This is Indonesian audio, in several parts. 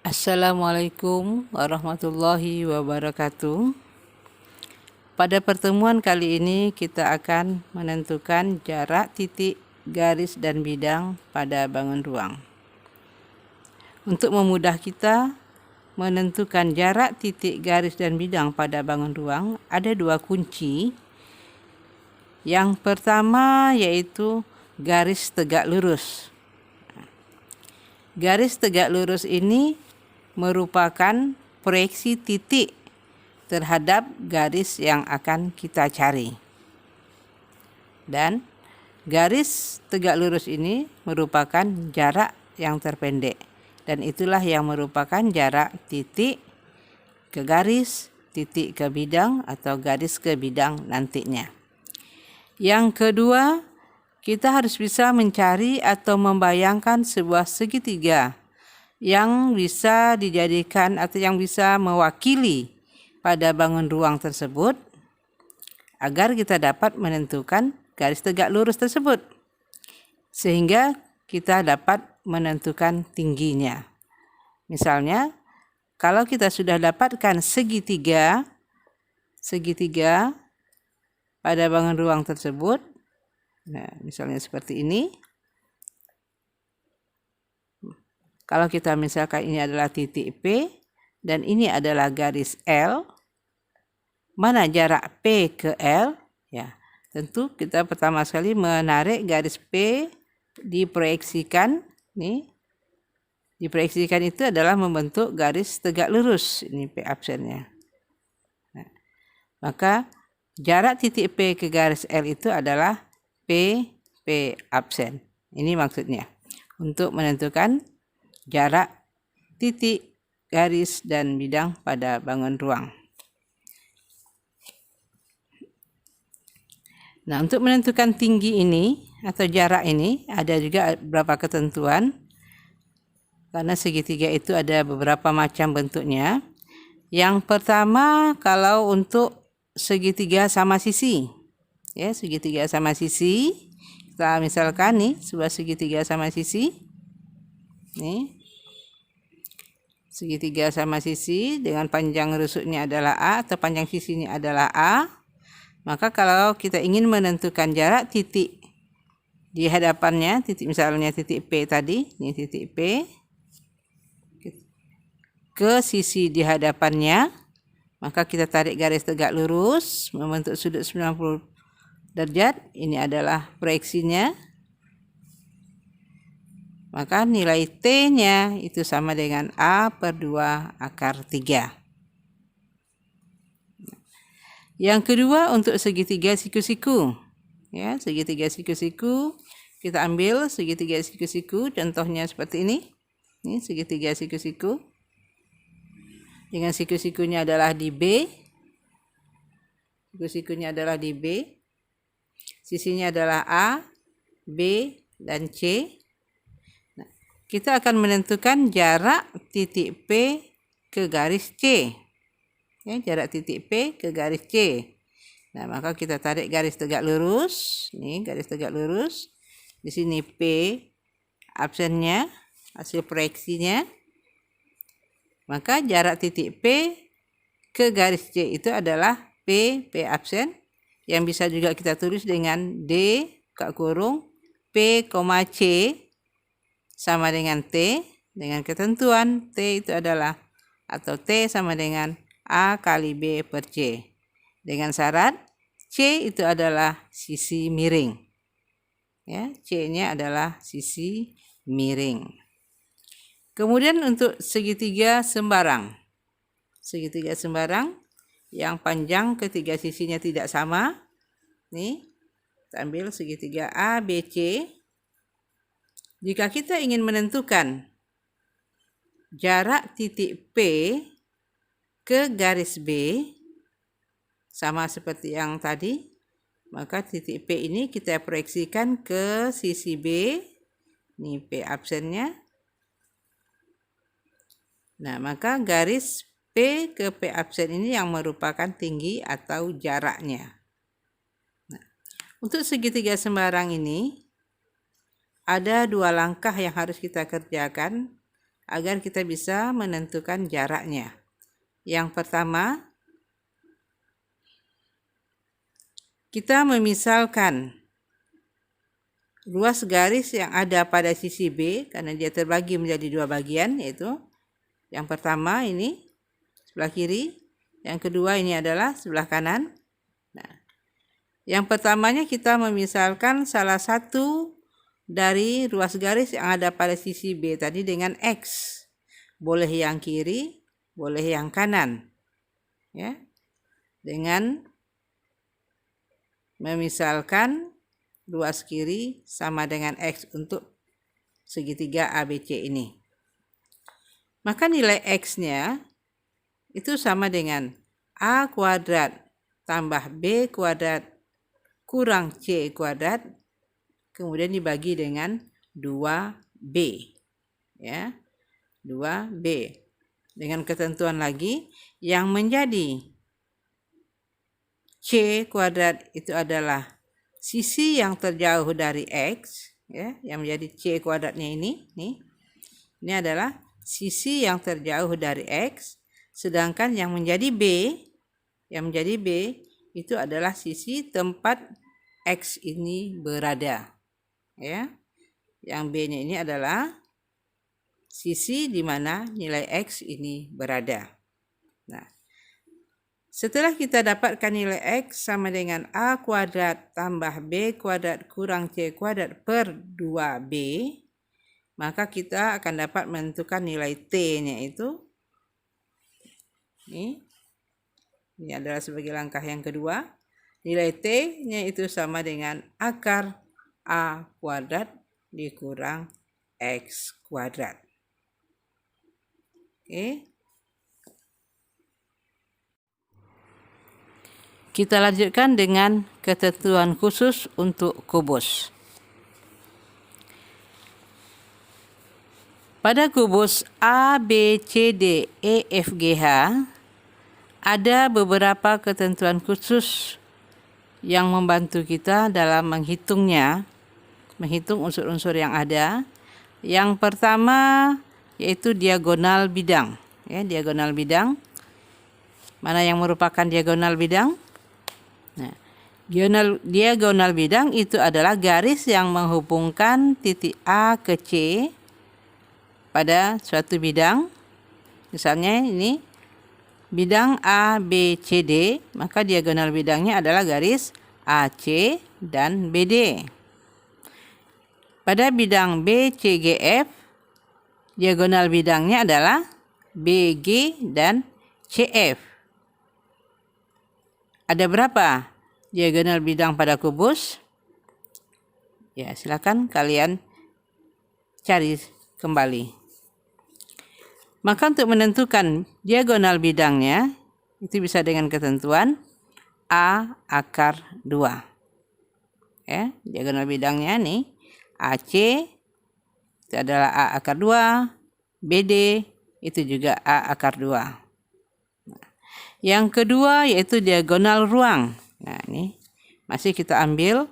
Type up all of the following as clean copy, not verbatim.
Assalamualaikum warahmatullahi wabarakatuh. Pada pertemuan kali ini kita akan menentukan jarak, titik, garis dan bidang pada bangun ruang. Untuk memudah kita menentukan jarak, titik, garis dan bidang pada bangun ruang, ada dua kunci. Yang pertama yaitu garis tegak lurus. Garis tegak lurus ini merupakan proyeksi titik terhadap garis yang akan kita cari. Dan garis tegak lurus ini merupakan jarak yang terpendek. Dan itulah yang merupakan jarak titik ke garis, titik ke bidang atau garis ke bidang nantinya. Yang kedua, kita harus bisa mencari atau membayangkan sebuah segitiga yang bisa dijadikan atau yang bisa mewakili pada bangun ruang tersebut agar kita dapat menentukan garis tegak lurus tersebut sehingga kita dapat menentukan tingginya. Misalnya, kalau kita sudah dapatkan segitiga pada bangun ruang tersebut, nah misalnya seperti ini. Kalau kita misalkan ini adalah titik P dan ini adalah garis L, mana jarak P ke L? Ya, tentu kita pertama sekali menarik garis P, diproyeksikan. Nih, diproyeksikan itu adalah membentuk garis tegak lurus. Ini P absennya. Nah, maka jarak titik P ke garis L itu adalah P absen. Ini maksudnya untuk menentukan jarak, titik, garis, dan bidang pada bangun ruang. Nah, untuk menentukan tinggi ini atau jarak ini ada juga beberapa ketentuan. Karena segitiga itu ada beberapa macam bentuknya. Yang pertama, kalau untuk segitiga sama sisi. Ya, segitiga sama sisi. Kita misalkan nih, sebuah segitiga sama sisi. Nih. Segitiga sama sisi dengan panjang rusuknya adalah A atau panjang sisinya adalah A. Maka kalau kita ingin menentukan jarak titik di hadapannya, titik misalnya titik P tadi, ini titik P, ke sisi di hadapannya, maka kita tarik garis tegak lurus membentuk sudut 90 derajat. Ini adalah proyeksinya. Maka nilai T-nya itu sama dengan A per 2 akar 3. Yang kedua untuk segitiga siku-siku. Ya, segitiga siku-siku. Kita ambil segitiga siku-siku, contohnya seperti ini. Ini segitiga siku-siku. Dengan siku-sikunya adalah di B. Siku-sikunya adalah di B. Sisinya adalah A, B, dan C. Kita akan menentukan jarak titik P ke garis C. Ya, jarak titik P ke garis C. Nah, maka kita tarik garis tegak lurus. Ini garis tegak lurus. Di sini P absennya, hasil proyeksinya. Maka jarak titik P ke garis C itu adalah P absen. Yang bisa juga kita tulis dengan D P, C sama dengan T, dengan ketentuan T itu adalah atau T sama dengan A kali B per C. Dengan syarat C itu adalah sisi miring. Ya, C-nya adalah sisi miring. Kemudian untuk segitiga sembarang. Segitiga sembarang yang panjang ketiga sisinya tidak sama. Nih, kita ambil segitiga A, B, C. Jika kita ingin menentukan jarak titik P ke garis B, sama seperti yang tadi, maka titik P ini kita proyeksikan ke sisi B. Ini P absennya. Nah, maka garis P ke P absen ini yang merupakan tinggi atau jaraknya. Nah, untuk segitiga sembarang ini, ada dua langkah yang harus kita kerjakan agar kita bisa menentukan jaraknya. Yang pertama, kita memisalkan ruas garis yang ada pada sisi B, karena dia terbagi menjadi dua bagian, yaitu yang pertama ini sebelah kiri, yang kedua ini adalah sebelah kanan. Nah, yang pertamanya kita memisalkan salah satu dari ruas garis yang ada pada sisi B tadi dengan X. Boleh yang kiri, boleh yang kanan. Ya. Dengan memisalkan ruas kiri sama dengan X untuk segitiga ABC ini. Maka nilai X-nya itu sama dengan A kuadrat tambah B kuadrat kurang C kuadrat, kemudian dibagi dengan 2B. Ya, 2B. Dengan ketentuan lagi, yang menjadi C kuadrat itu adalah sisi yang terjauh dari X, ya, yang menjadi C kuadratnya ini adalah sisi yang terjauh dari X, sedangkan yang menjadi B itu adalah sisi tempat X ini berada. Ya. Yang B-nya ini adalah sisi di mana nilai X ini berada. Nah, setelah kita dapatkan nilai X sama dengan A kuadrat tambah B kuadrat kurang C kuadrat per 2B, maka kita akan dapat menentukan nilai T-nya itu. Ini adalah sebagai langkah yang kedua. Nilai T-nya itu sama dengan akar A kuadrat dikurang X kuadrat. Oke. Kita lanjutkan dengan ketentuan khusus untuk kubus. Pada kubus A, B, C, D, E, F, G, H, ada beberapa ketentuan khusus yang membantu kita dalam menghitungnya, menghitung unsur-unsur yang ada. Yang pertama yaitu diagonal bidang. Ya, diagonal bidang. Mana yang merupakan diagonal bidang? Nah, diagonal bidang itu adalah garis yang menghubungkan titik A ke C pada suatu bidang. Misalnya ini bidang A, B, C, D, maka diagonal bidangnya adalah garis AC dan BD. Pada bidang B, C, G, F, diagonal bidangnya adalah BG dan CF. Ada berapa diagonal bidang pada kubus? Ya, silakan kalian cari kembali. Maka untuk menentukan diagonal bidangnya, itu bisa dengan ketentuan A akar 2. Ya, diagonal bidangnya nih, AC itu adalah A akar 2, BD itu juga A akar 2. Yang kedua yaitu diagonal ruang. Nah, ini masih kita ambil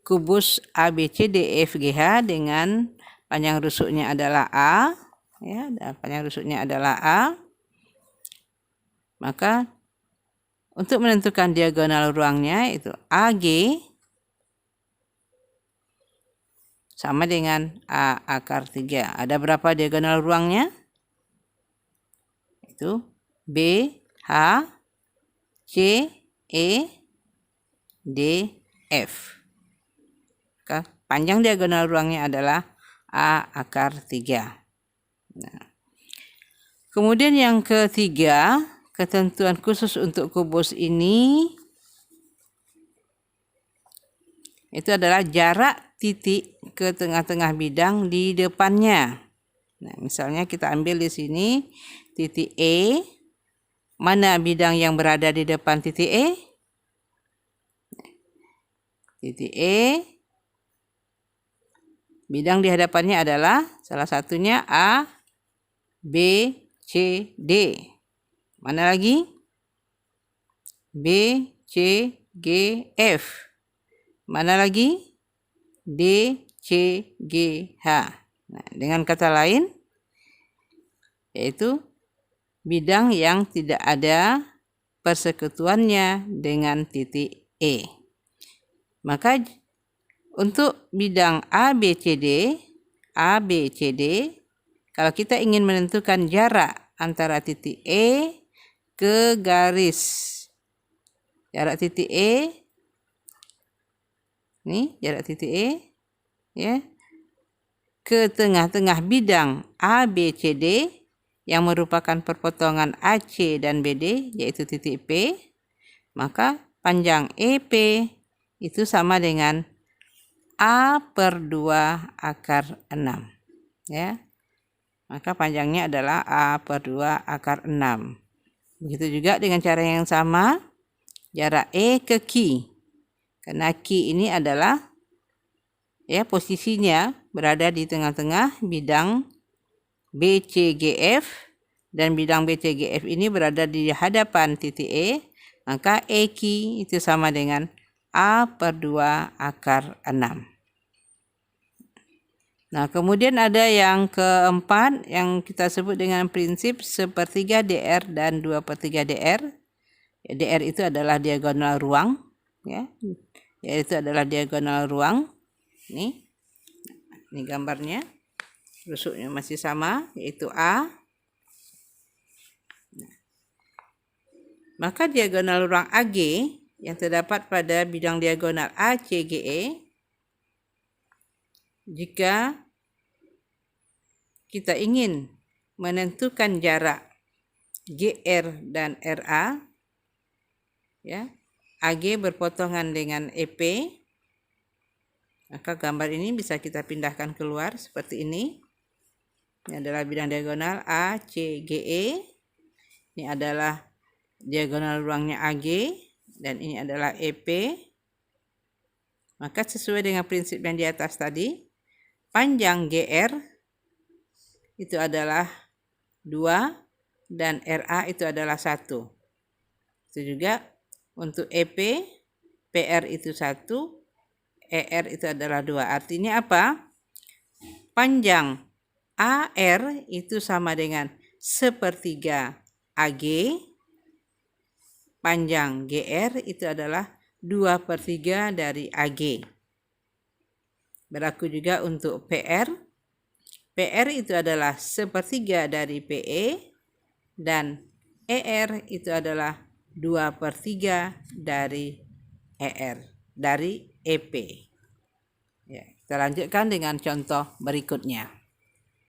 kubus ABCDEFGH dengan panjang rusuknya adalah A. Ya, dan panjang rusuknya adalah A. Maka untuk menentukan diagonal ruangnya itu AG sama dengan A akar 3. Ada berapa diagonal ruangnya? Itu B, H, C, E, D, F. Maka panjang diagonal ruangnya adalah A akar 3. Nah. Kemudian yang ketiga, ketentuan khusus untuk kubus ini itu adalah jarak titik ke tengah-tengah bidang di depannya. Nah, misalnya kita ambil di sini titik E. Mana bidang yang berada di depan titik E? Titik E. Bidang di hadapannya adalah salah satunya A, B, C, D. Mana lagi? B, C, G, F. Mana lagi? D, C, G, H. Nah, dengan kata lain, yaitu bidang yang tidak ada persekutuannya dengan titik E. Maka untuk bidang ABCD, kalau kita ingin menentukan jarak antara titik E ke garis, jarak titik E, ini jarak titik E, ya, ke tengah-tengah bidang ABCD yang merupakan perpotongan AC dan BD, yaitu titik P, maka panjang EP itu sama dengan A/2 akar 6. Ya. Maka panjangnya adalah A/2 akar 6. Begitu juga dengan cara yang sama, jarak E ke Q. Karena Q ini adalah posisinya berada di tengah-tengah bidang BCGF, dan bidang BCGF ini berada di hadapan titik E, maka EQ itu sama dengan A/2 akar 6. Nah, kemudian ada yang keempat yang kita sebut dengan prinsip sepertiga DR dan 2/3 DR. DR itu adalah diagonal ruang, ya. Yaitu adalah diagonal ruang. Ini gambarnya. Rusuknya masih sama, yaitu A. Maka diagonal ruang AG yang terdapat pada bidang diagonal ACGE, jika kita ingin menentukan jarak GR dan RA, ya, AG berpotongan dengan EP, maka gambar ini bisa kita pindahkan keluar seperti ini. Ini adalah bidang diagonal ACGE. Ini adalah diagonal ruangnya AG, dan ini adalah EP. Maka sesuai dengan prinsip yang di atas tadi, panjang GR itu adalah 2 dan RA itu adalah 1. Itu juga untuk EP, PR itu 1, ER itu adalah 2. Artinya apa? Panjang AR itu sama dengan sepertiga AG, panjang GR itu adalah 2/3 dari AG. Berlaku juga untuk PR. PR itu adalah sepertiga dari PE, dan ER itu adalah 2/3 dari ER, dari EP. Ya, kita lanjutkan dengan contoh berikutnya.